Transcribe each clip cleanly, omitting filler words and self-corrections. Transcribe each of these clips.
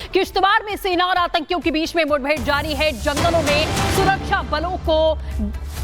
किश्तवाड़ में सेना और आतंकियों के बीच में मुठभेड़ जारी है। जंगलों में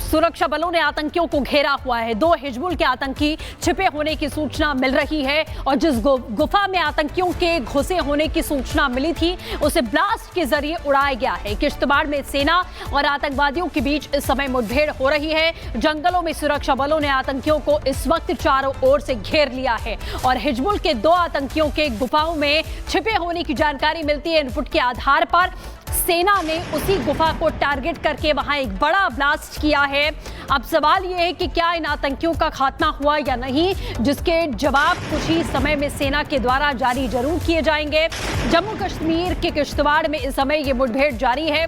सुरक्षा बलों ने आतंकियों को घेरा हुआ है। 2 हिजबुल के आतंकी छिपे होने की सूचना मिल रही है और जिस गुफा में आतंकियों के घुसे होने की सूचना मिली थी उसे ब्लास्ट के जरिए उड़ाया गया है। किश्तवाड़ में सेना और आतंकवादियों के बीच इस समय मुठभेड़ हो रही है। जंगलों में सुरक्षा बलों ने आतंकियों को इस वक्त चारों ओर से घेर लिया है और हिजबुल के 2 आतंकियों के गुफाओं में छिपे होने की जानकारी मिलती है। इनपुट के आधार पर सेना ने उसी गुफा को टारगेट करके वहां एक बड़ा ब्लास्ट किया है। अब सवाल यह है कि क्या इन आतंकियों का खात्मा हुआ या नहीं, जिसके जवाब कुछ ही समय में सेना के द्वारा जारी जरूर किए जाएंगे। जम्मू कश्मीर के किश्तवाड़ में इस समय ये मुठभेड़ जारी है।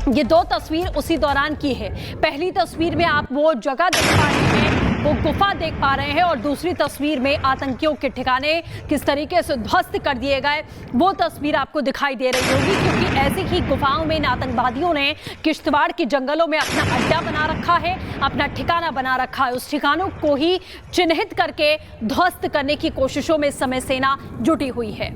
ये 2 तस्वीर उसी दौरान की है। पहली तस्वीर में आप वो जगह देख पा रहे हैं, वो गुफा देख पा रहे हैं और दूसरी तस्वीर में आतंकियों के ठिकाने किस तरीके से ध्वस्त कर दिए गए वो तस्वीर आपको दिखाई दे रही होगी, क्योंकि ऐसी ही गुफाओं में इन आतंकवादियों ने किश्तवाड़ के जंगलों में अपना अड्डा बना रखा है, अपना ठिकाना बना रखा है। उस ठिकानों को ही चिन्हित करके ध्वस्त करने की कोशिशों में इस समय सेना जुटी हुई है।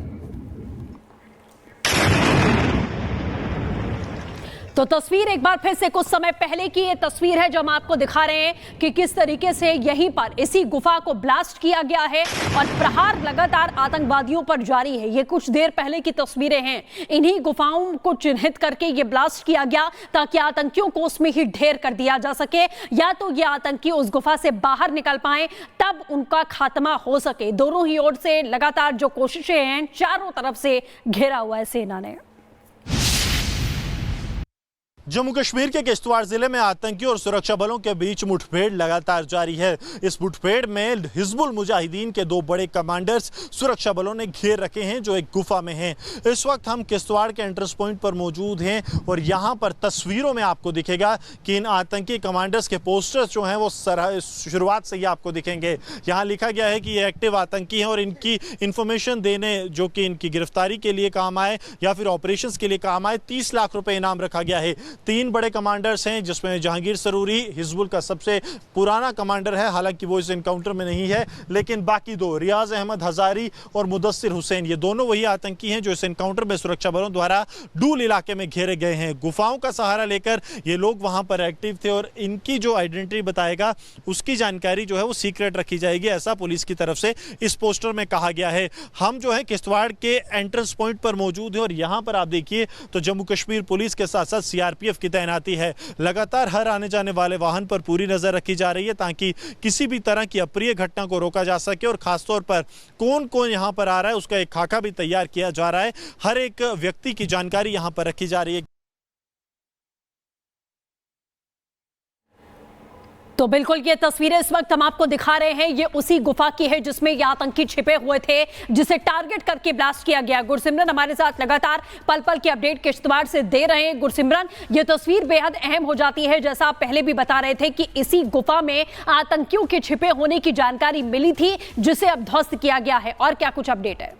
तो तस्वीर एक बार फिर से कुछ समय पहले की ये तस्वीर है जो हम आपको दिखा रहे हैं कि किस तरीके से यहीं पर इसी गुफा को ब्लास्ट किया गया है और प्रहार लगातार आतंकवादियों पर जारी है। ये कुछ देर पहले की तस्वीरें हैं। इन्हीं गुफाओं को चिन्हित करके ये ब्लास्ट किया गया ताकि आतंकियों को उसमें ही ढेर कर दिया जा सके, या तो ये आतंकी उस गुफा से बाहर निकल पाए तब उनका खात्मा हो सके। दोनों ही ओर से लगातार जो कोशिशें हैं, चारों तरफ से घेरा हुआ है सेना ने। जम्मू कश्मीर के किश्तवाड़ जिले में आतंकियों और सुरक्षा बलों के बीच मुठभेड़ लगातार जारी है। इस मुठभेड़ में हिजबुल मुजाहिदीन के 2 बड़े कमांडर्स सुरक्षा बलों ने घेर रखे हैं जो एक गुफा में हैं। इस वक्त हम किश्तवाड़ के एंट्रेंस पॉइंट पर मौजूद हैं और यहाँ पर तस्वीरों में आपको दिखेगा कि इन आतंकी कमांडर्स के पोस्टर्स जो हैं वो शुरुआत से ही आपको दिखेंगे। यहाँ लिखा गया है कि ये एक्टिव आतंकी हैं और इनकी इंफॉर्मेशन देने जो कि इनकी गिरफ्तारी के लिए काम आए या फिर ऑपरेशंस के लिए काम आए 30 लाख रुपए इनाम रखा गया है। 3 बड़े कमांडर्स हैं जिसमें जहांगीर सरूरी हिजबुल का सबसे पुराना कमांडर है, हालांकि वो इस एनकाउंटर में नहीं है, लेकिन बाकी 2 रियाज अहमद हजारी और मुदस्सिर हुसैन, ये दोनों वही आतंकी हैं जो इस एनकाउंटर में सुरक्षा बलों द्वारा डूल इलाके में घेरे गए हैं। गुफाओं का सहारा लेकर ये लोग वहां पर एक्टिव थे और इनकी जो आइडेंटिटी बताएगा उसकी जानकारी जो है वो सीक्रेट रखी जाएगी, ऐसा पुलिस की तरफ से इस पोस्टर में कहा गया है। हम जो है किश्तवाड़ के एंट्रेंस पॉइंट पर मौजूद है और यहाँ पर आप देखिए तो जम्मू कश्मीर पुलिस के साथ साथ सीआरपीएफ की तैनाती है। लगातार हर आने जाने वाले वाहन पर पूरी नजर रखी जा रही है ताकि किसी भी तरह की अप्रिय घटना को रोका जा सके और खासतौर पर कौन कौन यहां पर आ रहा है उसका एक खाका भी तैयार किया जा रहा है। हर एक व्यक्ति की जानकारी यहां पर रखी जा रही है। तो बिल्कुल ये तस्वीरें इस वक्त हम आपको दिखा रहे हैं, ये उसी गुफा की है जिसमें ये आतंकी छिपे हुए थे जिसे टारगेट करके ब्लास्ट किया गया। गुरसिमरन हमारे साथ लगातार पल पल की अपडेट किश्तवाड़ से दे रहे हैं। गुरसिमरन, ये तस्वीर बेहद अहम हो जाती है, जैसा आप पहले भी बता रहे थे कि इसी गुफा में आतंकियों के छिपे होने की जानकारी मिली थी जिसे अब ध्वस्त किया गया है, और क्या कुछ अपडेट है?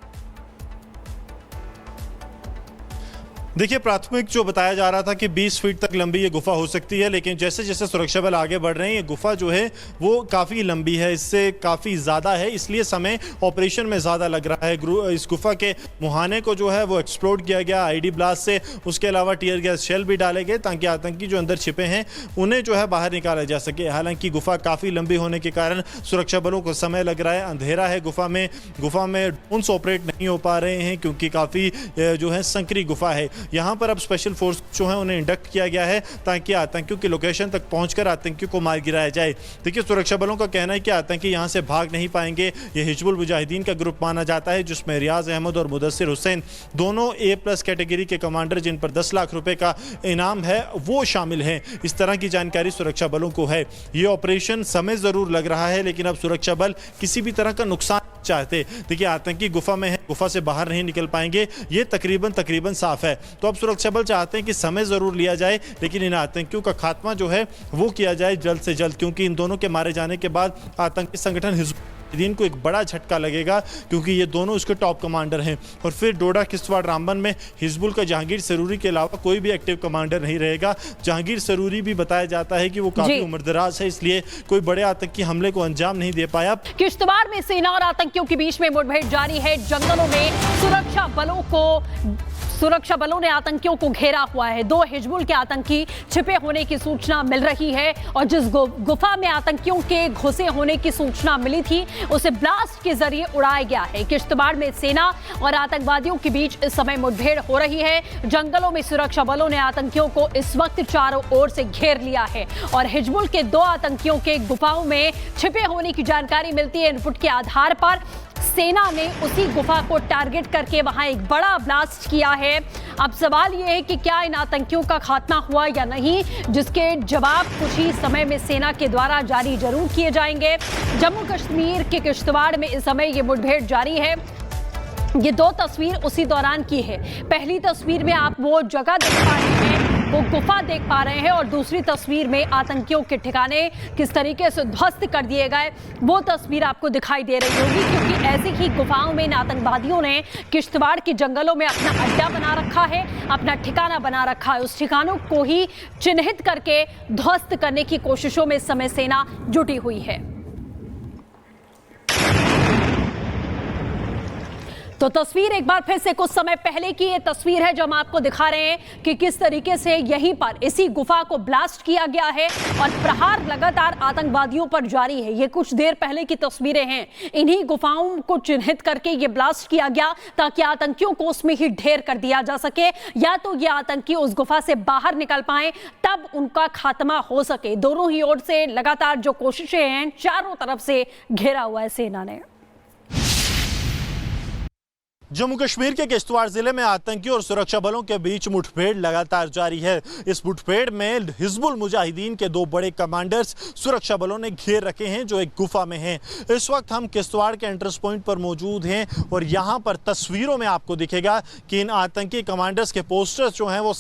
देखिए, प्राथमिक जो बताया जा रहा था कि 20 फीट तक लंबी ये गुफा हो सकती है, लेकिन जैसे जैसे सुरक्षा बल आगे बढ़ रहे हैं ये गुफा जो है वो काफ़ी लंबी है, इससे काफ़ी ज़्यादा है, इसलिए समय ऑपरेशन में ज़्यादा लग रहा है। इस गुफा के मुहाने को जो है वो एक्सप्लोड किया गया आईडी ब्लास्ट से, उसके अलावा टीयर गैस शेल भी डाले गए ताकि आतंकी जो अंदर छिपे हैं उन्हें जो है बाहर निकाला जा सके। हालांकि गुफा काफ़ी लंबी होने के कारण सुरक्षा बलों को समय लग रहा है, अंधेरा है गुफा में ड्रोन्स ऑपरेट नहीं हो पा रहे हैं क्योंकि काफ़ी जो है संकरी गुफा है। यहाँ पर अब स्पेशल फोर्स जो है उन्हें इंडक्ट किया गया है ताकि आतंकियों की लोकेशन तक पहुंचकर आतंकियों को मार गिराया जाए। देखिए, सुरक्षा बलों का कहना है कि आतंकी यहाँ से भाग नहीं पाएंगे। ये हिजबुल मुजाहिदीन का ग्रुप माना जाता है जिसमें रियाज अहमद और मुदस्सिर हुसैन दोनों A+ कैटेगरी के कमांडर जिन पर 10 लाख रुपए का इनाम है वो शामिल हैं। इस तरह की जानकारी सुरक्षा बलों को है। ये ऑपरेशन समय जरूर लग रहा है लेकिन अब सुरक्षा बल किसी भी तरह का नुकसान चाहते। देखिए, आतंकी गुफा में है, गुफा से बाहर नहीं निकल पाएंगे, ये तकरीबन साफ है। तो अब सुरक्षा बल चाहते हैं कि समय जरूर लिया जाए लेकिन इन आतंकियों का खात्मा जो है वो किया जाए जल्द से जल्द, क्योंकि इन दोनों के मारे जाने के बाद आतंकी संगठन हिजबुल मुजाहिदीन को एक बड़ा झटका लगेगा, क्योंकि ये दोनों उसके टॉप कमांडर हैं। और फिर डोडा, किश्तवाड़, रामबन में हिजबुल का जहांगीर सरूरी के अलावा कोई भी एक्टिव कमांडर नहीं रहेगा। जहांगीर सरूरी भी बताया जाता है कि वो काफी उम्रदराज है, इसलिए कोई बड़े आतंकी हमले को अंजाम नहीं दे पाया। किश्तवाड़ में सेना और आतंकियों के बीच में मुठभेड़ जारी है। जंगलों में सुरक्षा बलों ने आतंकियों को घेरा हुआ है। 2 हिजबुल के आतंकी छिपे होने की सूचना मिल रही है और जिस गुफा में आतंकियों के घुसे होने की सूचना मिली थी उसे ब्लास्ट के जरिए उड़ाया गया है। किश्तवाड़ में सेना और आतंकवादियों के बीच इस समय मुठभेड़ हो रही है। जंगलों में सुरक्षा बलों ने आतंकियों को इस वक्त चारों ओर से घेर लिया है और हिजबुल के 2 आतंकियों के गुफाओं में छिपे होने की जानकारी मिलती है। इनपुट के आधार पर सेना ने उसी गुफा को टारगेट करके वहां एक बड़ा ब्लास्ट किया है। अब सवाल यह है कि क्या इन आतंकियों का खात्मा हुआ या नहीं, जिसके जवाब कुछ ही समय में सेना के द्वारा जारी जरूर किए जाएंगे। जम्मू कश्मीर के किश्तवाड़ में इस समय ये मुठभेड़ जारी है। ये 2 तस्वीर उसी दौरान की है। पहली तस्वीर में आप वो जगह देख पा रहे हैं, वो गुफा देख पा रहे हैं और दूसरी तस्वीर में आतंकियों के ठिकाने किस तरीके से ध्वस्त कर दिए गए वो तस्वीर आपको दिखाई दे रही होगी, क्योंकि ऐसी ही गुफाओं में आतंकवादियों ने किश्तवाड़ के जंगलों में अपना अड्डा बना रखा है, अपना ठिकाना बना रखा है। उस ठिकानों को ही चिन्हित करके ध्वस्त करने की कोशिशों में इस समय सेना जुटी हुई है। तो तस्वीर एक बार फिर से कुछ समय पहले की ये तस्वीर है जो हम आपको दिखा रहे हैं कि किस तरीके से यहीं पर इसी गुफा को ब्लास्ट किया गया है और प्रहार लगातार आतंकवादियों पर जारी है। ये कुछ देर पहले की तस्वीरें हैं। इन्हीं गुफाओं को चिन्हित करके ये ब्लास्ट किया गया ताकि आतंकियों को उसमें ही ढेर कर दिया जा सके, या तो ये आतंकी उस गुफा से बाहर निकल पाए तब उनका खात्मा हो सके। दोनों ही ओर से लगातार जो कोशिशें हैं, चारों तरफ से घेरा हुआ है सेना ने। जम्मू कश्मीर के किश्तवाड़ जिले में आतंकियों और सुरक्षा बलों के बीच मुठभेड़ लगातार जारी है। इस मुठभेड़ में हिजबुल मुजाहिदीन के 2 बड़े कमांडर्स सुरक्षा बलों ने घेर रखे हैं, जो एक गुफा में हैं। इस वक्त हम किश्तवाड़ के एंट्रेंस पॉइंट पर मौजूद हैं और यहाँ पर तस्वीरों में आपको दिखेगा कि इन आतंकी कमांडर्स के पोस्टर्स जो हैं वो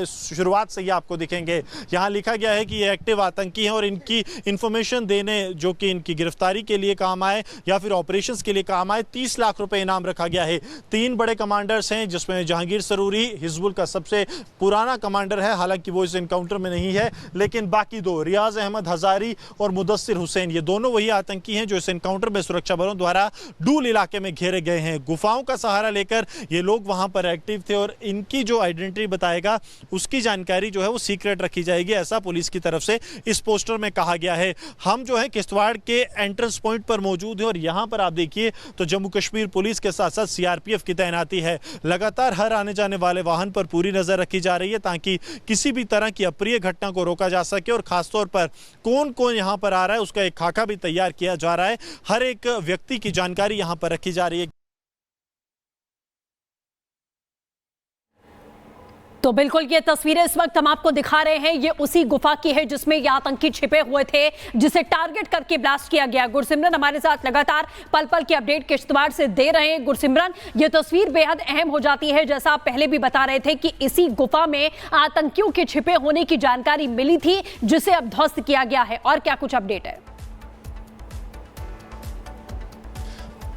शुरुआत से ही आपको दिखेंगे। यहाँ लिखा गया है कि ये एक्टिव आतंकी हैं और इनकी इंफॉर्मेशन देने, जो कि इनकी गिरफ्तारी के लिए काम आए या फिर ऑपरेशंस के लिए काम आए, 30 लाख रुपए इनाम रखा गया है। 3 बड़े कमांडर्स हैं, जिसमें जहांगीर सरूरी हिजबुल का सबसे पुराना कमांडर है, हालांकि वो इस एनकाउंटर में नहीं है, लेकिन बाकी 2 रियाज अहमद हजारी और मुदस्सिर हुसैन, ये दोनों वही आतंकी हैं जो इस एनकाउंटर में सुरक्षा बलों द्वारा डूल इलाके में घेरे गए हैं। गुफाओं का सहारा लेकर ये लोग वहां पर एक्टिव थे और इनकी जो आइडेंटिटी बताएगा उसकी जानकारी जो है वो सीक्रेट रखी जाएगी, ऐसा पुलिस की तरफ से इस पोस्टर में कहा गया है। हम जो है किश्तवाड़ के एंट्रेंस पॉइंट पर मौजूद है और यहां पर आप देखिए तो जम्मू कश्मीर पुलिस के साथ साथ सीआरपीएफ की तैनाती है। लगातार हर आने जाने वाले वाहन पर पूरी नजर रखी जा रही है ताकि किसी भी तरह की अप्रिय घटना को रोका जा सके और खासतौर पर कौन कौन यहां पर आ रहा है उसका एक खाका भी तैयार किया जा रहा है। हर एक व्यक्ति की जानकारी यहां पर रखी जा रही है। तो बिल्कुल ये तस्वीरें इस वक्त हम आपको दिखा रहे हैं, ये उसी गुफा की है जिसमें ये आतंकी छिपे हुए थे, जिसे टारगेट करके ब्लास्ट किया गया। गुरसिमरन हमारे साथ लगातार पल पल की अपडेट किश्तवाड़ से दे रहे हैं। गुरसिमरन, ये तस्वीर बेहद अहम हो जाती है, जैसा आप पहले भी बता रहे थे कि इसी गुफा में आतंकियों के छिपे होने की जानकारी मिली थी, जिसे अब ध्वस्त किया गया है, और क्या कुछ अपडेट है?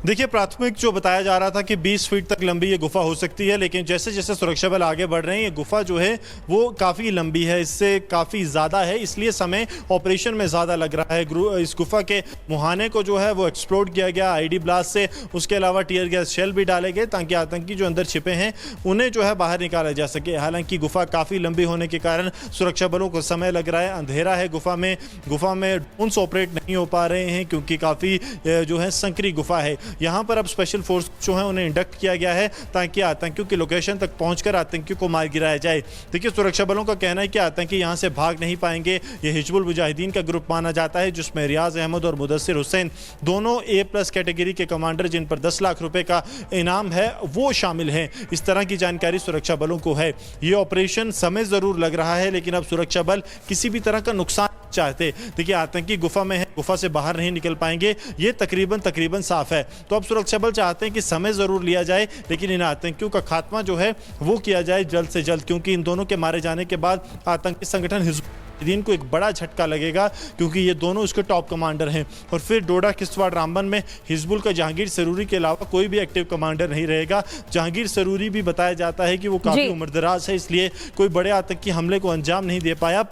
देखिए, प्राथमिक जो बताया जा रहा था कि 20 फीट तक लंबी ये गुफा हो सकती है, लेकिन जैसे जैसे सुरक्षा बल आगे बढ़ रहे हैं ये गुफा जो है वो काफ़ी लंबी है, इससे काफ़ी ज़्यादा है, इसलिए समय ऑपरेशन में ज़्यादा लग रहा है। इस गुफा के मुहाने को जो है वो एक्सप्लोड किया गया आईडी ब्लास्ट से, उसके अलावा टीयर गैस शेल भी डाले गए ताकि आतंकी जो अंदर छिपे हैं उन्हें जो है बाहर निकाला जा सके। हालांकि गुफा काफ़ी लंबी होने के कारण सुरक्षा बलों को समय लग रहा है, अंधेरा है गुफा में ड्रोन्स ऑपरेट नहीं हो पा रहे हैं क्योंकि काफ़ी जो है संकरी गुफा है। यहाँ पर अब स्पेशल फोर्स जो है उन्हें इंडक्ट किया गया है ताकि आतंकियों की लोकेशन तक पहुंचकर आतंकियों को मार गिराया जाए। देखिए, सुरक्षा बलों का कहना है कि आतंकी यहाँ से भाग नहीं पाएंगे। ये हिजबुल मुजाहिदीन का ग्रुप माना जाता है जिसमें रियाज अहमद और मुदस्सिर हुसैन दोनों A+ कैटेगरी के कमांडर जिन पर 10 लाख रुपए का इनाम है वो शामिल हैं। इस तरह की जानकारी सुरक्षा बलों को है। ये ऑपरेशन समय जरूर लग रहा है लेकिन अब सुरक्षा बल किसी भी तरह का नुकसान चाहते। देखिए, आतंकी गुफा में है, गुफा से बाहर नहीं निकल पाएंगे, ये तकरीबन साफ है। तो अब सुरक्षा बल चाहते हैं कि समय जरूर लिया जाए लेकिन इन आतंकियों का खात्मा जो है वो किया जाए जल्द से जल्द, क्योंकि इन दोनों के मारे जाने के बाद आतंकी संगठन हिजबुल मुजाहिदीन को एक बड़ा झटका लगेगा, क्योंकि ये दोनों उसके टॉप कमांडर हैं। और फिर डोडा, किश्तवाड़, रामबन में हिजबुल का जहांगीर सरूरी के अलावा कोई भी एक्टिव कमांडर नहीं रहेगा। जहांगीर सरूरी भी बताया जाता है कि वो काफी उम्रदराज है, इसलिए कोई बड़े आतंकी हमले को अंजाम नहीं दे पाया।